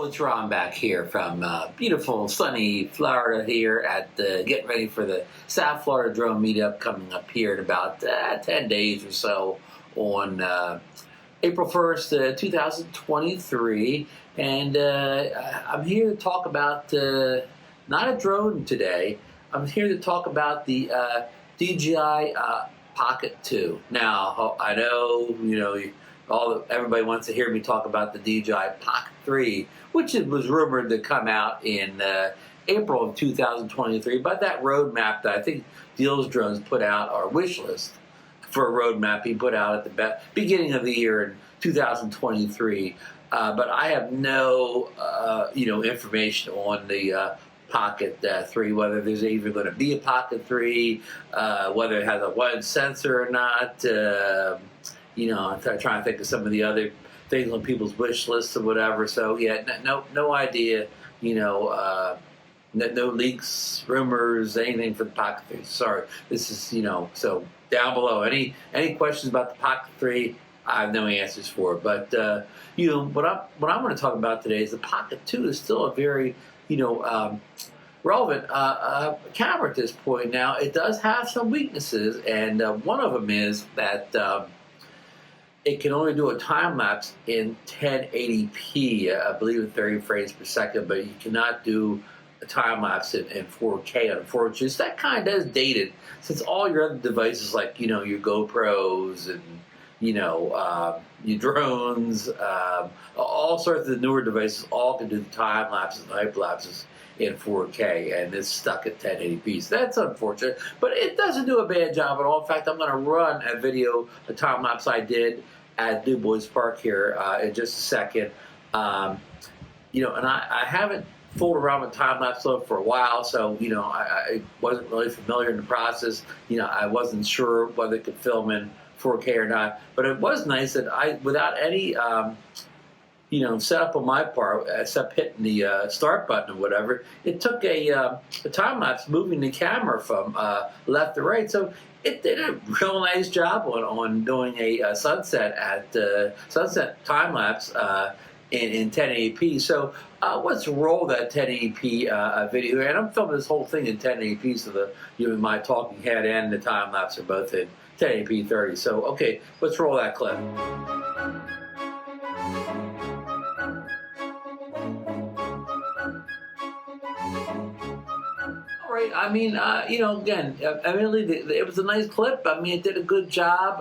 Hello, it's Ron back here from beautiful, sunny Florida here at getting ready for the South Florida Drone Meetup coming up here in about 10 days or so on April 1st, 2023. And I'm here to talk about not a drone today. I'm here to talk about the DJI Pocket 2. Now, I know, everybody wants to hear me talk about the DJI Pocket 3, which was rumored to come out in April of 2023. But that roadmap that I think Deals Drones put out, our wish list for a roadmap he put out at the beginning of the year in 2023. But I have no, information on the Pocket 3, whether there's even going to be a Pocket 3, whether it has a one sensor or not. I'm trying to think of some of the other things on people's wish lists or whatever. So yeah, no idea. No leaks, rumors, anything for the Pocket 3. Sorry, this is So down below, any questions about the Pocket 3? I have no answers for it. But what I'm going to talk about today is the Pocket 2 is still a very relevant camera at this point. Now it does have some weaknesses, and one of them is that it can only do a time lapse in 1080p, I believe in 30 frames per second, but you cannot do a time lapse in 4K, unfortunately. So that kind of is dated, since all your other devices, like your GoPros and your drones, all sorts of newer devices, all can do the time lapses and hyperlapses in 4K, and it's stuck at 1080p. So that's unfortunate, but it doesn't do a bad job at all. In fact, I'm going to run a time lapse I did at Du Bois Park here in just a second. And I haven't fooled around with time lapse for a while, so I wasn't really familiar in the process. I wasn't sure whether it could film in 4K or not, but it was nice that without any setup on my part, except hitting the start button or whatever, it took a time lapse moving the camera from left to right. So it did a real nice job on doing a sunset time lapse in 1080p. So let's roll that 1080p video, and I'm filming this whole thing in 1080p, so my talking head and the time lapse are both in 1080p 30. So okay, let's roll that clip. Right. I mean, again, admittedly, it was a nice clip. I mean, it did a good job,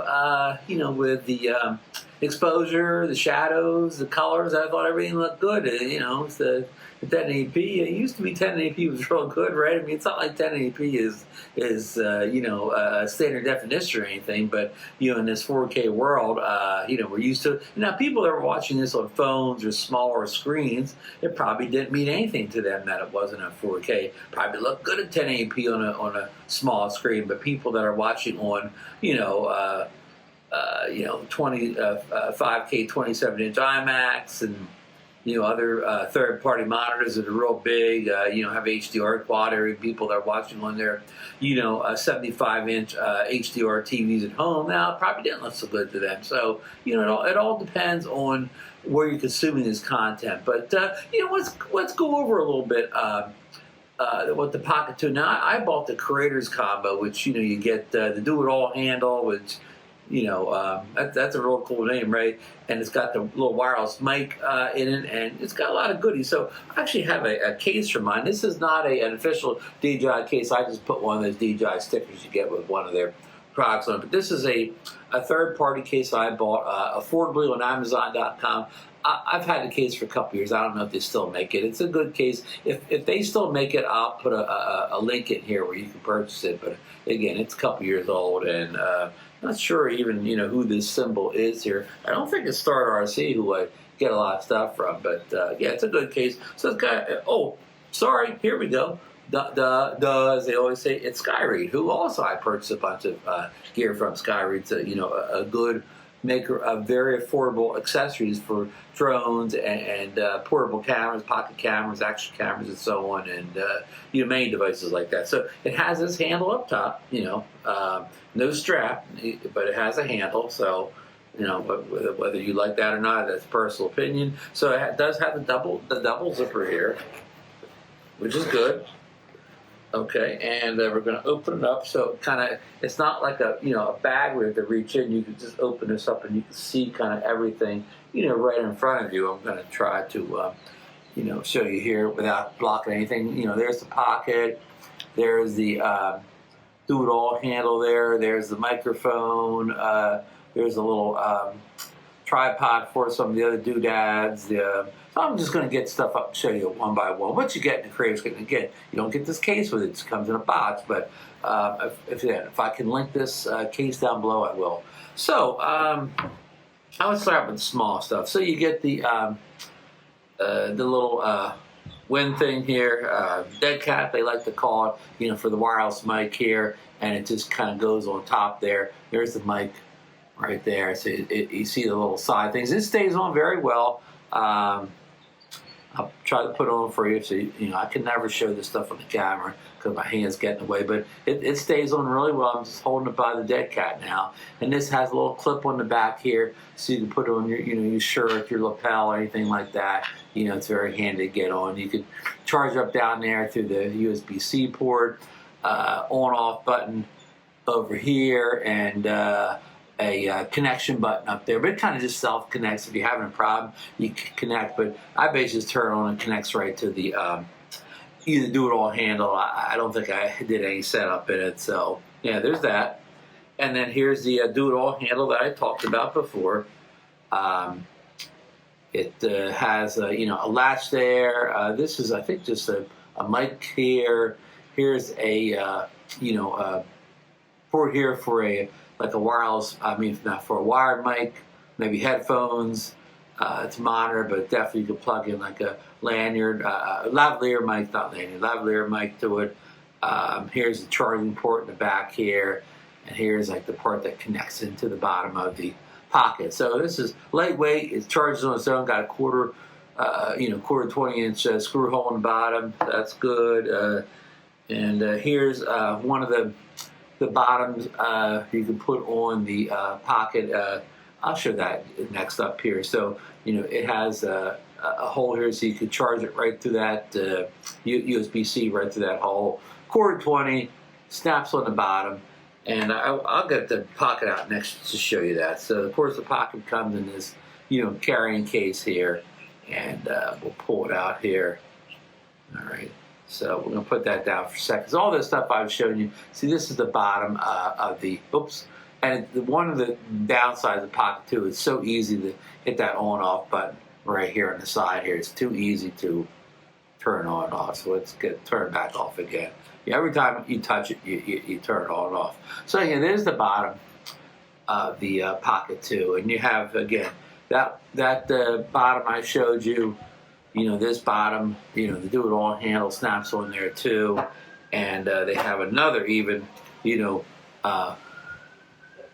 with the exposure, the shadows, the colors. I thought everything looked good. It's the 1080p. It used to be 1080p was real good, right? I mean, it's not like 1080p is standard definition or anything, but in this 4K world, we're used to. Now, people that are watching this on phones or smaller screens, it probably didn't mean anything to them that it wasn't a 4K. Probably looked good at 1080p on a small screen, but people that are watching on 5K 27-inch IMAX and other third-party monitors that are real big, have HDR quality. People that are watching on their 75-inch HDR TVs at home, now it probably didn't look so good to them. So it all depends on where you're consuming this content. But let's go over a little bit what the Pocket 2. Now I bought the Creators Combo, which you get the Do-It-All handle, which that's a real cool name, right? And it's got the little wireless mic in it, and it's got a lot of goodies. So I actually have a case for mine. This is not an official DJI case. I just put one of those DJI stickers you get with one of their products on it. But this is a third-party case I bought affordably on Amazon.com. I've had the case for a couple years. I don't know if they still make it. It's a good case. If they still make it, I'll put a link in here where you can purchase it. But again, it's a couple years old, and not sure even who this symbol is here. I don't think it's Start RC, who I get a lot of stuff from. But yeah, it's a good case. So it's got. Oh, sorry. Here we go. As they always say, it's Skyreed, who also I purchased a bunch of gear from. Skyreed's a good maker of very affordable accessories for drones and portable cameras, pocket cameras, action cameras, and so on, and many devices like that. So it has this handle up top, no strap, but it has a handle. So but whether you like that or not, that's personal opinion. So it does have the double zipper here, which is good. Okay, and we're going to open it up, so it's not like a bag where you have to reach in. You can just open this up and you can see kind of everything right in front of you. I'm going to try to show you here without blocking anything. There's the Pocket, there's the do-it-all handle there's the microphone, there's a little tripod for some of the other doodads. So I'm just going to get stuff up and show you one by one. What you get in the Creator's Kit, again, you don't get this case with it. It comes in a box, but if I can link this case down below, I will. So I would start with the small stuff. So you get the little wind thing here, dead cat they like to call it, for the wireless mic here, and it just kind of goes on top there. There's the mic right there. So you see the little side things. It stays on very well. I'll try to put it on for you. So I can never show this stuff on the camera because my hands get in the way, but it stays on really well. I'm just holding it by the dead cat now, and this has a little clip on the back here, so you can put it on your shirt, your lapel, or anything like that. It's very handy to get on. You could charge up down there through the USB-C port, on-off button over here, and a connection button up there, but it kind of just self-connects. If you're having a problem, you can connect, but I basically just turn it on and connects right to the either do-it-all handle. I don't think I did any setup in it, so yeah, there's that. And then here's the do-it-all handle that I talked about before. It has a latch there. This is, I think, just a mic here. Here's a port here for a wireless, not for a wired mic, maybe headphones to monitor, but definitely you could plug in like a lanyard, lavalier mic, not lanyard, lavalier mic to it. Here's the charging port in the back here, and here's like the part that connects into the bottom of the Pocket. So this is lightweight, it charges on its own, got a quarter 20-inch screw hole in the bottom, that's good. And here's one of the bottoms you can put on the Pocket. I'll show that next up here. So it has a hole here, so you can charge it right through that USB-C right through that hole. Cord 20 snaps on the bottom, and I'll get the Pocket out next to show you that. So of course the Pocket comes in this carrying case here, and we'll pull it out here. All right. So we're going to put that down for a second. All this stuff I've shown you, see, this is the bottom of the, and one of the downsides of the Pocket too, it's so easy to hit that on-off button right here on the side here. It's too easy to turn on and off. So let's turn it back off again. Every time you touch it, you turn it on and off. So again, there's the bottom of the Pocket too, and you have again that bottom I showed you. This bottom, the do-it-all handle snaps on there too, and they have another even,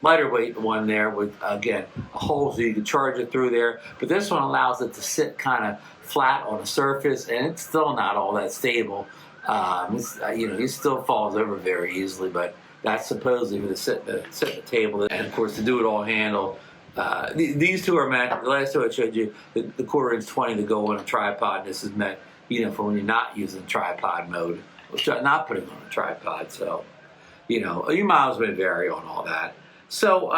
lighter weight one there with, again, a hole so you can charge it through there. But this one allows it to sit kind of flat on the surface, and it's still not all that stable. It still falls over very easily, but that's supposedly for the sit at the table. And of course, the do-it-all handle. These two are meant, the last two I showed you, the quarter-inch 20 to go on a tripod. This is meant, for when you're not using tripod mode, or not putting on a tripod. So, your miles may vary on all that. So,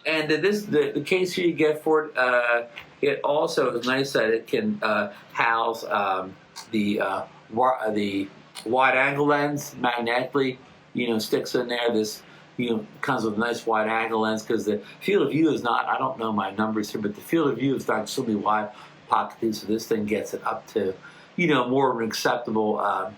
and the case here you get for it, it also is nice that it can house the wide-angle lens magnetically, sticks in there. This comes with a nice wide angle lens because the field of view is not, I don't know my numbers here, but the field of view is not extremely wide Pocket, so this thing gets it up to, more of an acceptable,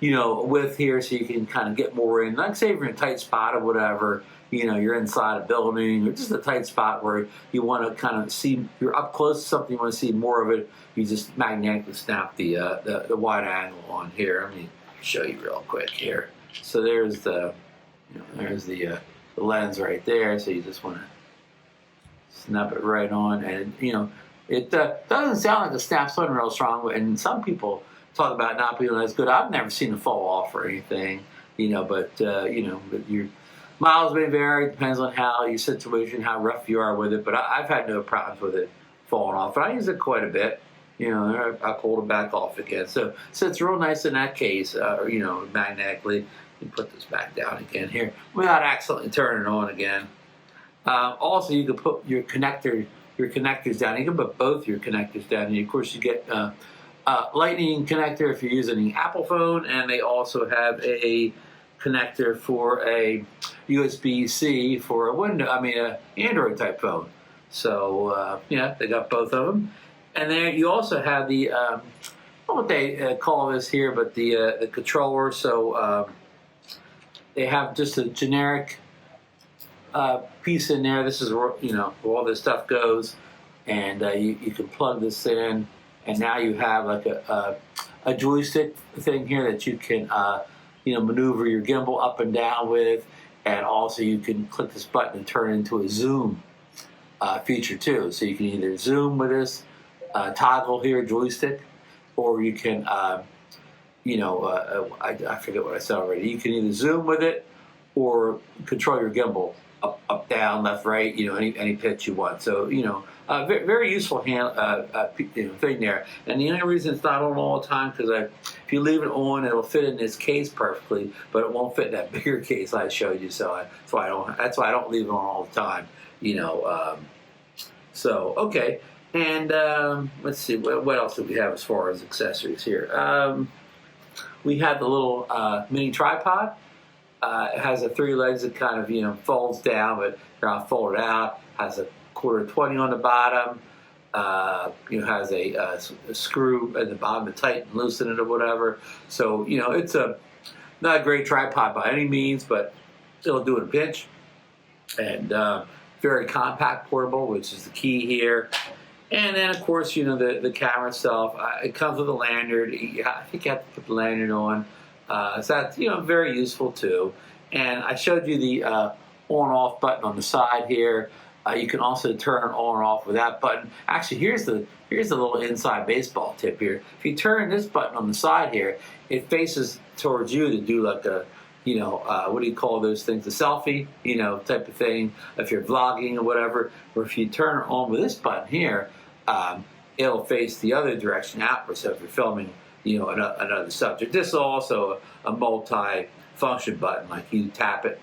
width here, so you can kind of get more in. Like say if you're in a tight spot or whatever, you're inside a building or just a tight spot where you want to kind of see, you're up close to something, you want to see more of it, you just magnetically snap the wide angle on here. Let me show you real quick here. So there's the there's the lens right there, so you just want to snap it right on, and it doesn't sound like it snaps on real strong, and some people talk about not being as good. I've never seen it fall off or anything, but you're Miles may vary, depends on how your situation, how rough you are with it, but I've had no problems with it falling off. And I use it quite a bit. You know, I pulled it back off again. So it's real nice in that case, you know, magnetically. Let me put this back down again here without accidentally turning it on again. Also, you can put your connectors down. You can put both your connectors down. And of course, you get Lightning connector if you're using an Apple phone, and they also have a connector for a USB-C for a Android type phone. So yeah, they got both of them. And then you also have the what they call this here, but the controller. So they have just a generic piece in there. This is where, you know, where all this stuff goes, and you can plug this in, and now you have like a joystick thing here that you can you know, maneuver your gimbal up and down with, and also you can click this button and turn it into a zoom feature too. So you can either zoom with this toggle here, joystick, or you can you know, I forget what I said already. You can either zoom with it or control your gimbal up, down, left, right, you know, any pitch you want. So, you know, very, very useful you know, thing there. And the only reason it's not on all the time, because if you leave it on, it'll fit in this case perfectly, but it won't fit in that bigger case I showed you. So that's why I don't leave it on all the time, you know. So, okay. And let's see, what else do we have as far as accessories here? We have the little mini tripod. It has the 3 legs that kind of, you know, folds down, but they're not folded out. Has a 1/4 on the bottom. You know, has a screw at the bottom to tighten, loosen it, or whatever. So, you know, it's not a great tripod by any means, but it'll do in a pinch. And very compact, portable, which is the key here. And then, of course, you know, the camera itself. It comes with a lanyard. I think you have to put the lanyard on. So that's, you know, very useful too. And I showed you the on-off button on the side here. You can also turn it on or off with that button. Actually, here's the little inside baseball tip here. If you turn this button on the side here, it faces towards you to do like a, you know, what do you call those things? A selfie, you know, type of thing. If you're vlogging or whatever. Or if you turn it on with this button here, it'll face the other direction outward. So if you're filming, you know, another subject. This is also a multi-function button. Like you tap it,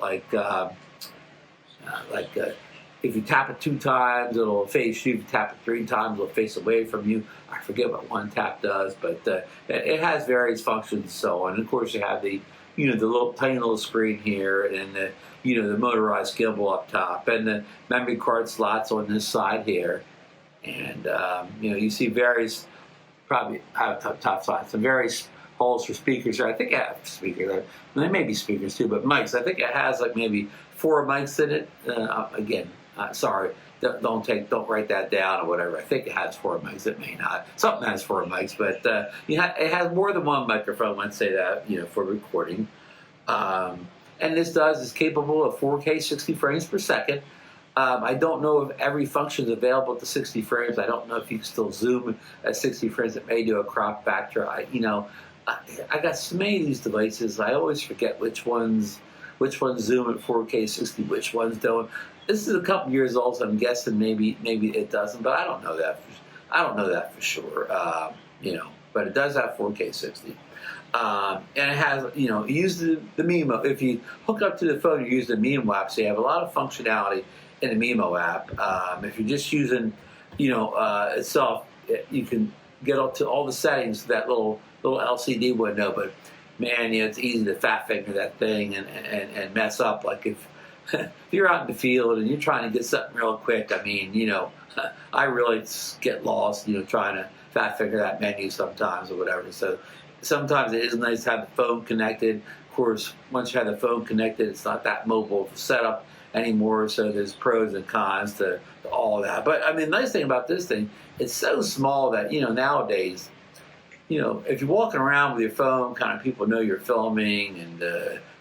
if you tap it 2 times, it'll face you. If you tap it 3 times, it'll face away from you. I forget what one tap does, but it has various functions and so on. And of course, you have the, you know, the little tiny little screen here, and the, you know, the motorized gimbal up top, and the memory card slots on this side here, and you know, you see various. Probably have top slots, some various holes for speakers. Or I think I have speakers. There may be speakers too, but mics. I think it has like maybe 4 mics in it. Again, sorry, don't write that down or whatever. I think it has 4 mics. It may not. Something has 4 mics, but it has more than one microphone. Let's say that, you know, for recording. And this is capable of 4K 60 frames per second. I don't know if every function is available at the 60 frames. I don't know if you can still zoom at 60 frames. It may do a crop factor. I got so many of these devices. I always forget which ones zoom at 4K 60, which ones don't. This is a couple years old, so I'm guessing maybe it doesn't, but I don't know that. I don't know that for sure. You know, but it does have 4K 60. And it has, you know, you use the Mimo. If you hook up to the phone, you use the Mimo app, so you have a lot of functionality in the Mimo app. If you're just using, you know, itself, you can get up to all the settings of that little LCD window. But man, you know, it's easy to fat finger that thing and mess up. Like if you're out in the field and you're trying to get something real quick, I mean, you know, I really get lost, you know, trying to fat finger that menu sometimes or whatever. So sometimes it is nice to have the phone connected. Of course, once you have the phone connected, it's not that mobile setup anymore, so there's pros and cons to all that. But I mean, the nice thing about this thing, it's so small that, you know, nowadays, you know, if you're walking around with your phone, kind of people know you're filming and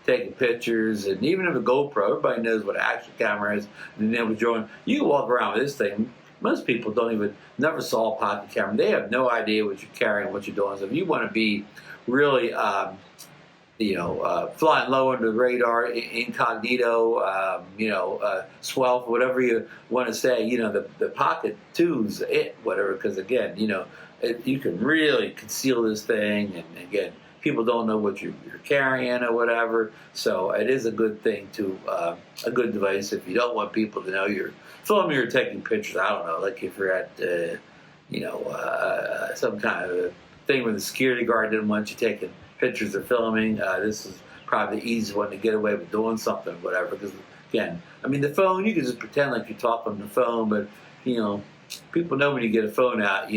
taking pictures, and even if a GoPro, everybody knows what an action camera is, and then with join, you can walk around with this thing. Most people never saw a pocket camera. They have no idea what you're carrying, what you're doing. So if you want to be really flying low under the radar, incognito, swelf, whatever you want to say. The Pocket 2's it, whatever, because again, you can really conceal this thing, and again, people don't know what you're carrying or whatever. So it is a good thing a good device if you don't want people to know you're filming or taking pictures. I don't know, like if you're at, some kind of thing where the security guard didn't want you taking pictures or filming. This is probably the easiest one to get away with doing something, whatever. Because again, the phone, you can just pretend like you're talking on the phone, but people know when you get a phone out,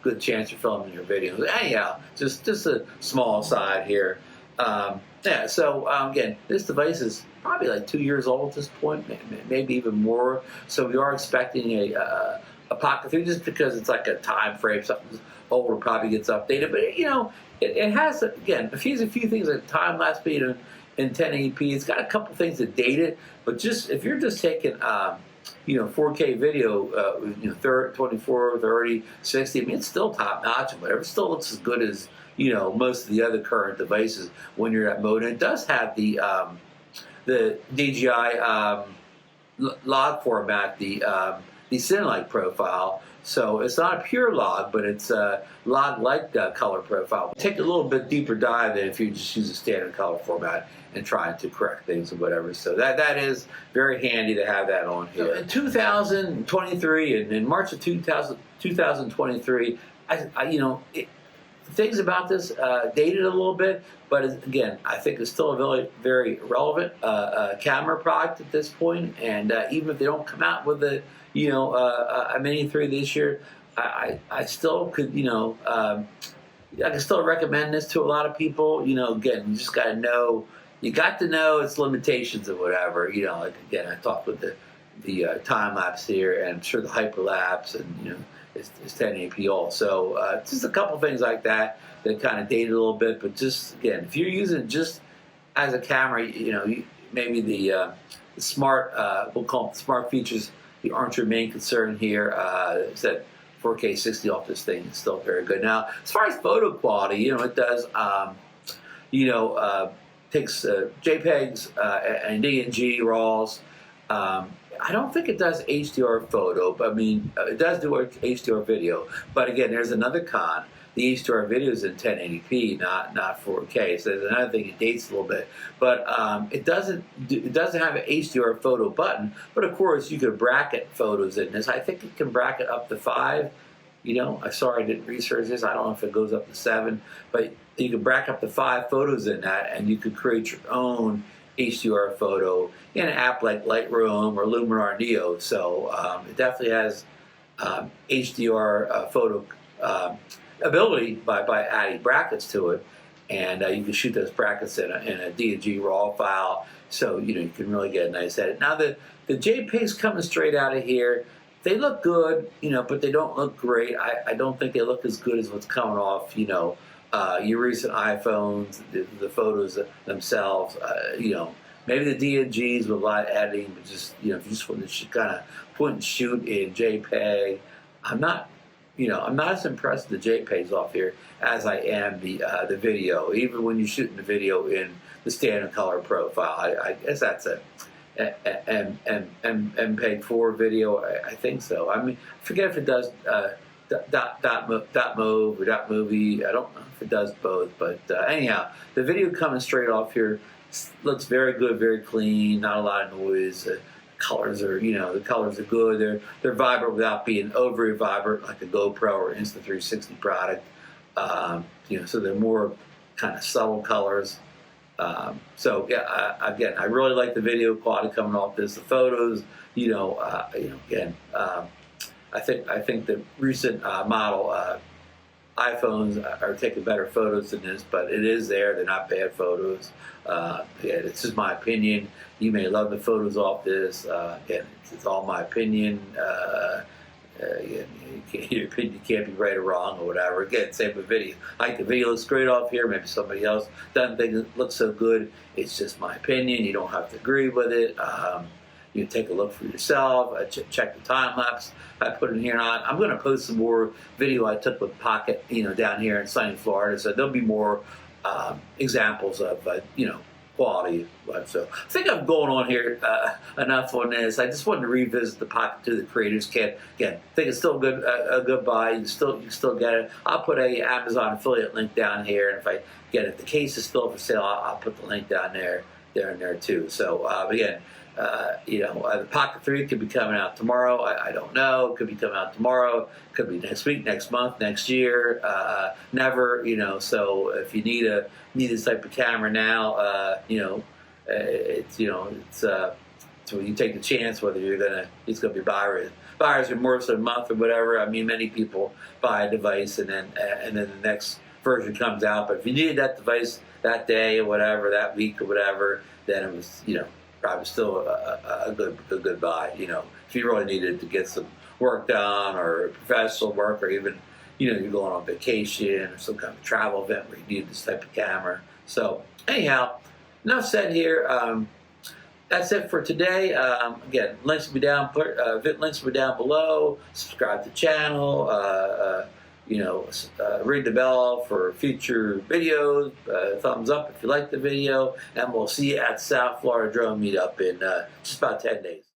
good chance you're filming your videos. Anyhow, just a small side here. So again, this device is probably like 2 years old at this point, maybe even more. So we are expecting a Pocket 3 just because it's like a time frame. Something older probably gets updated, but it has, again, a few things like time lapse speed and 1080p. It's got a couple things that date it, but just if you're just taking 4K video, 24, 30, 60. It's still top notch and whatever. It still looks as good as most of the other current devices when you're at mode. And it does have the DJI log format, the Cinelike profile. So it's not a pure log, but it's a log-like color profile. Take a little bit deeper dive than if you just use a standard color format and trying to correct things or whatever. So that is very handy to have that on here. So in 2023, and in March of 2023, things about this dated a little bit, but again, I think it's still a very, very relevant camera product at this point. And even if they don't come out with a Mini 3 this year, I still could, I can still recommend this to a lot of people. Again, you just got to know. You got to know its limitations or whatever. Like again, I talked with the time lapse here, and I'm sure the hyperlapse, and it's 1080p also. Just a couple things like that kind of dated a little bit. But just again, if you're using it just as a camera, maybe the smart, we'll call them smart features, aren't your main concern here. It's that 4K 60 off this thing is still very good. Now, as far as photo quality, it does, takes JPEGs and DNG RAWs. I don't think it does HDR photo, but it does do HDR video. But again, there's another con. The HDR video is in 1080p, not 4K. So there's another thing. It dates a little bit, but it doesn't have an HDR photo button. But of course, you could bracket photos in this. I think it can bracket up to 5. I'm sorry I didn't research this. I don't know if it goes up to 7, but you can bracket up to 5 photos in that, and you could create your own HDR photo in an app like Lightroom or Luminar Neo. So it definitely has HDR photo ability by adding brackets to it, and you can shoot those brackets in a DNG RAW file. So you can really get a nice edit. Now the JPEGs coming straight out of here, they look good, but they don't look great. I don't think they look as good as what's coming off, your recent iPhones, the photos themselves. Maybe the DNGs with a lot of editing, but just if you just want to kind of point and shoot in JPEG, I'm not as impressed with the JPEGs off here as I am the video. Even when you're shooting the video in the standard color profile, I guess that's a MPEG 4 video. I think so. I forget if it does .mov or .movie. I don't know if it does both, but anyhow, the video coming straight off here looks very good, very clean. Not a lot of noise. Colors are, the colors are good. They're vibrant without being overly vibrant like a GoPro or Insta360 product. So they're more kind of subtle colors. So yeah, again, I really like the video quality coming off this. The photos, again, I think the recent model iPhones are taking better photos than this, but it is there. They're not bad photos. Yeah, it's just my opinion. You may love the photos off this. Again, it's all my opinion. Your opinion can't be right or wrong or whatever. Again, same with video. I think the video looks great off here. Maybe somebody else doesn't think it looks so good. It's just my opinion. You don't have to agree with it. You can take a look for yourself. Check the time lapse I put in here. I'm going to post some more video I took with Pocket, down here in sunny Florida. So there'll be more examples of quality. So I think I'm going on here enough on this. I just wanted to revisit the Pocket 2, the creators kit. Again, I think it's still a good buy. You can still get it. I'll put a Amazon affiliate link down here, and if the case is still for sale, I'll put the link down there and there too. So again, the Pocket 3 could be coming out tomorrow. I don't know. It could be coming out tomorrow. Could be next week, next month, next year. Never. So if you need this type of camera now, so you take the chance whether it's gonna be buyers remorse a month or whatever. I mean, many people buy a device and then the next version comes out. But if you needed that device that day or whatever, that week or whatever, then it was probably still a good buy. If you really needed to get some work done or professional work, or even you're going on vacation or some kind of travel event where you need this type of camera. So anyhow, enough said here. That's it for today. Again, links will be down. Links will be down below. Subscribe to the channel. Ring the bell for future videos. Thumbs up if you like the video, and we'll see you at South Florida Drone Meetup in just about 10 days.